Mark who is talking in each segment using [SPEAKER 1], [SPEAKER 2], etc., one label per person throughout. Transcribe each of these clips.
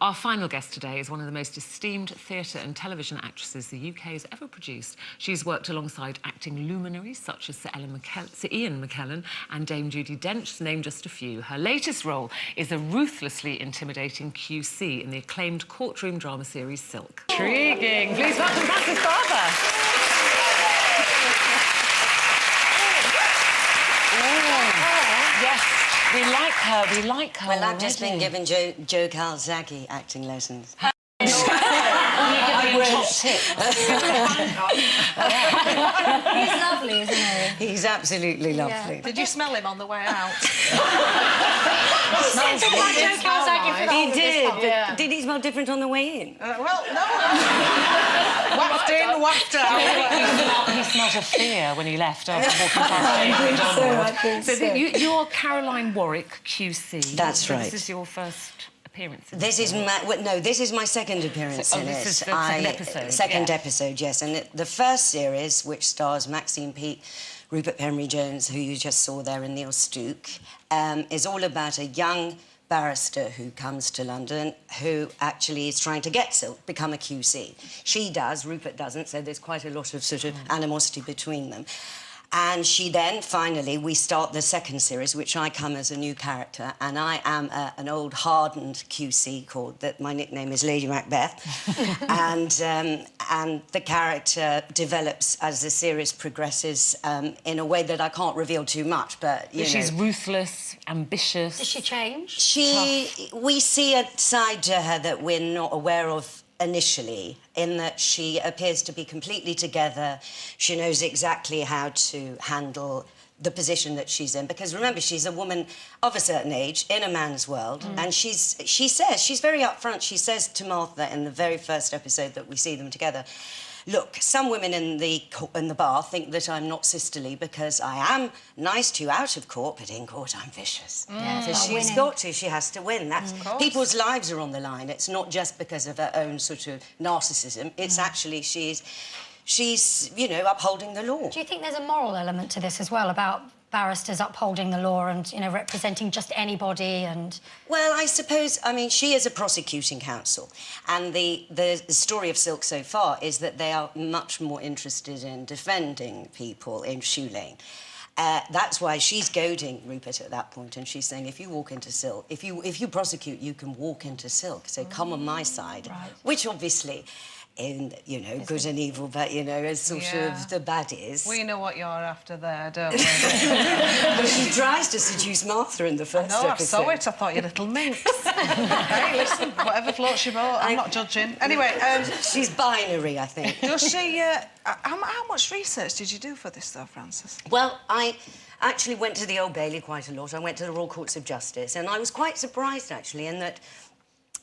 [SPEAKER 1] Our final guest today is one of the most esteemed theatre and television actresses the UK has ever produced. She's worked alongside acting luminaries such as Sir Ian McKellen and Dame Judi Dench, to name just a few. Her latest role is a ruthlessly intimidating QC in the acclaimed courtroom drama series Silk. Intriguing. Please welcome Mrs. Barber. Yes. We like her,
[SPEAKER 2] Well, I've just been giving Joe Calzaghe acting lessons.
[SPEAKER 1] He's
[SPEAKER 2] lovely, isn't he? He's absolutely lovely.
[SPEAKER 3] Yeah. Did you smell him on the way out?
[SPEAKER 2] He did, but did he smell different on the way in?
[SPEAKER 3] Well, no. Waft in, waft out.
[SPEAKER 1] He smelled of fear when he left after walking past So you're Caroline Warwick, QC.
[SPEAKER 2] That's right.
[SPEAKER 1] This is your first appearance in
[SPEAKER 2] this is my second appearance in it.
[SPEAKER 1] This is the second episode.
[SPEAKER 2] Second episode, yes. And the first series, which stars Maxine Peake, Rupert Penry-Jones, who you just saw there, and Neil Stooke, is all about a young barrister who comes to London who actually is trying to become a QC. She does, Rupert doesn't, so there's quite a lot of sort of animosity between them. And she then, finally, we start the second series, which I come as a new character, and I am an old, hardened QC my nickname is Lady Macbeth. and the character develops as the series progresses in a way that I can't reveal too much, but, you know...
[SPEAKER 1] She's ruthless, ambitious...
[SPEAKER 4] Does she change?
[SPEAKER 2] We see a side to her that we're not aware of initially, in that she appears to be completely together. She knows exactly how to handle the position that she's in, because remember, she's a woman of a certain age in a man's world, and she says, she's very upfront, she says to Martha in the very first episode that we see them together, look, some women in the bar think that I'm not sisterly because I am nice to you out of court, but in court I'm vicious. So she's got to, she has to win. That's people's lives are on the line. It's not just because of her own sort of narcissism. It's actually she's, you know, upholding the law.
[SPEAKER 4] Do you think there's a moral element to this as well, about barristers upholding the law and, you know, representing just anybody and...
[SPEAKER 2] Well, I suppose, I mean, she is a prosecuting counsel, and the story of Silk so far is that they are much more interested in defending people in Shoe Lane. That's why she's goading Rupert at that point, and she's saying, if you walk into Silk, if you prosecute, you can walk into Silk, so come on my side.
[SPEAKER 4] Right.
[SPEAKER 2] Which obviously... in, you know, good and evil, but, you know, as sort of the baddies.
[SPEAKER 3] We know what you're after there, don't we?
[SPEAKER 2] But she tries to seduce Martha in the first episode.
[SPEAKER 3] I saw it. I thought you little minx. Hey, listen, whatever floats your boat, I'm not judging. Anyway...
[SPEAKER 2] she's binary, I think.
[SPEAKER 3] Does she... how much research did you do for this, though, Frances?
[SPEAKER 2] Well, I actually went to the Old Bailey quite a lot. I went to the Royal Courts of Justice, and I was quite surprised, actually, in that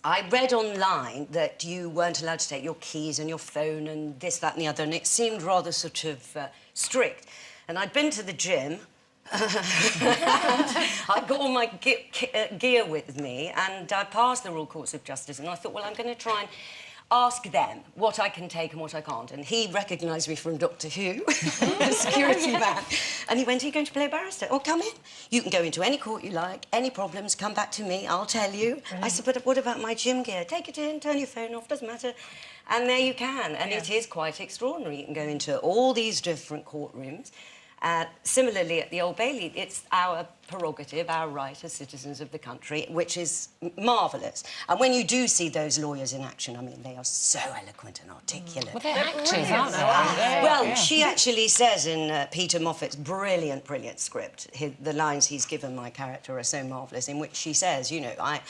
[SPEAKER 2] I read online that you weren't allowed to take your keys and your phone and this, that and the other, and it seemed rather sort of strict. And I'd been to the gym. I got all my gear with me, and I passed the Royal Courts of Justice, and I thought, well, I'm going to try and ask them what I can take and what I can't. And he recognised me from Doctor Who, the security man. And he went, are you going to play a barrister? Oh, come in. You can go into any court you like. Any problems, come back to me, I'll tell you. Brilliant. I said, but what about my gym gear? Take it in, turn your phone off, doesn't matter. And there you can. And it is quite extraordinary. You can go into all these different courtrooms. Similarly, at the Old Bailey, it's our prerogative, our right as citizens of the country, which is marvellous. And when you do see those lawyers in action, I mean, they are so eloquent and articulate.
[SPEAKER 1] Well, they're actors, aren't they?
[SPEAKER 2] Well, she actually says in Peter Moffat's brilliant script, the lines he's given my character are so marvellous, in which she says, you know, I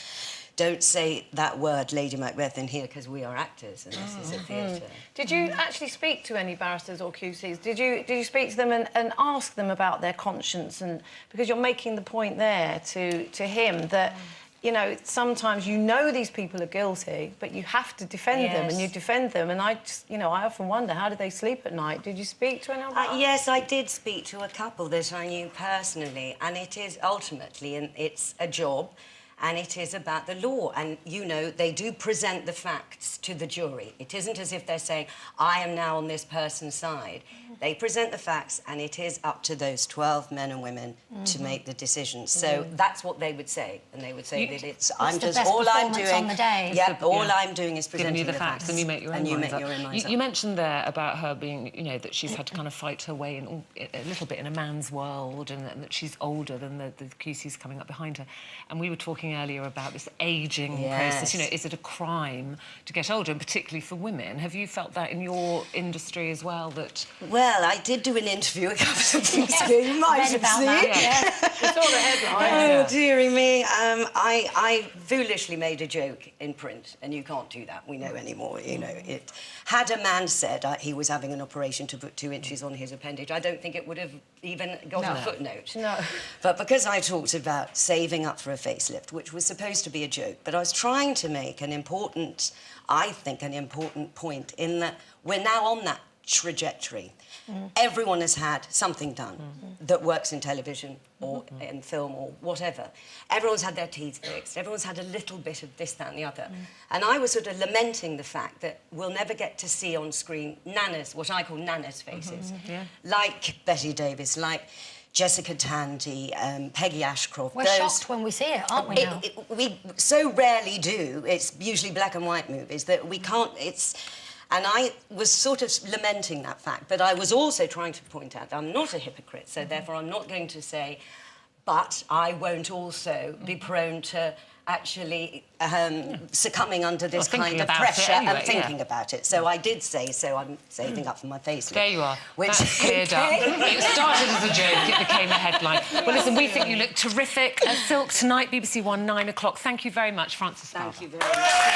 [SPEAKER 2] don't say that word, Lady Macbeth, in here because we are actors and this is a theatre.
[SPEAKER 5] Did you actually speak to any barristers or QCs? Did you speak to them and ask them about their conscience? And because you're making the point there to him that, you know, sometimes you know these people are guilty, but you have to defend them, and you defend them. And I just, you know, I often wonder, how do they sleep at night? Did you speak to anyone about that?
[SPEAKER 2] Yes, I did speak to a couple that I knew personally, and it is ultimately, and it's a job, and it is about the law. And, you know, they do present the facts to the jury. It isn't as if they're saying, I am now on this person's side. They present the facts, and it is up to those 12 men and women to make the decisions. So that's what they would say, and they would say that it's I'm
[SPEAKER 4] the
[SPEAKER 2] just
[SPEAKER 4] best
[SPEAKER 2] all I'm
[SPEAKER 4] performance
[SPEAKER 2] doing.
[SPEAKER 4] on the day.
[SPEAKER 2] Yep, all I'm doing is
[SPEAKER 1] Giving
[SPEAKER 2] presenting
[SPEAKER 1] you the facts, and you make your own minds up. You mentioned there about her being, you know, that she's had to kind of fight her way in a little bit in a man's world, and that she's older than the QCs coming up behind her. And we were talking earlier about this ageing process. You know, is it a crime to get older, and particularly for women? Have you felt that in your industry as well? That
[SPEAKER 2] well, I did do an interview a couple of weeks ago. You might have
[SPEAKER 4] about
[SPEAKER 2] seen.
[SPEAKER 4] that.
[SPEAKER 5] We saw the headline.
[SPEAKER 2] Oh, dearie me. I foolishly made a joke in print, and you can't do that. We know anymore, you know. It. Had a man said he was having an operation to put 2 inches on his appendage, I don't think it would have even got a footnote.
[SPEAKER 5] No.
[SPEAKER 2] But because I talked about saving up for a facelift, which was supposed to be a joke, but I was trying to make an important point in that we're now on that trajectory. Everyone has had something done that works in television or in film or whatever. Everyone's had their teeth fixed. Everyone's had a little bit of this, that and the other. And I was sort of lamenting the fact that we'll never get to see on screen nanas, what I call nanas faces, like Betty Davis, like Jessica Tandy, Peggy Ashcroft.
[SPEAKER 4] We're shocked when we see it, aren't we now?
[SPEAKER 2] We so rarely do. It's usually black and white movies that we can't... And I was sort of lamenting that fact, but I was also trying to point out that I'm not a hypocrite, so therefore I'm not going to say, but I won't also be prone to actually succumbing under this kind of pressure and thinking about it. So I did say, so I'm saving up for my facelift.
[SPEAKER 1] there you are.
[SPEAKER 2] Which
[SPEAKER 1] That's cleared up. It started as a joke, it became a headline. Well, listen, we think you look terrific. Silk tonight, BBC One, 9 o'clock. Thank you very much, Frances Barber.
[SPEAKER 2] Thank you very much.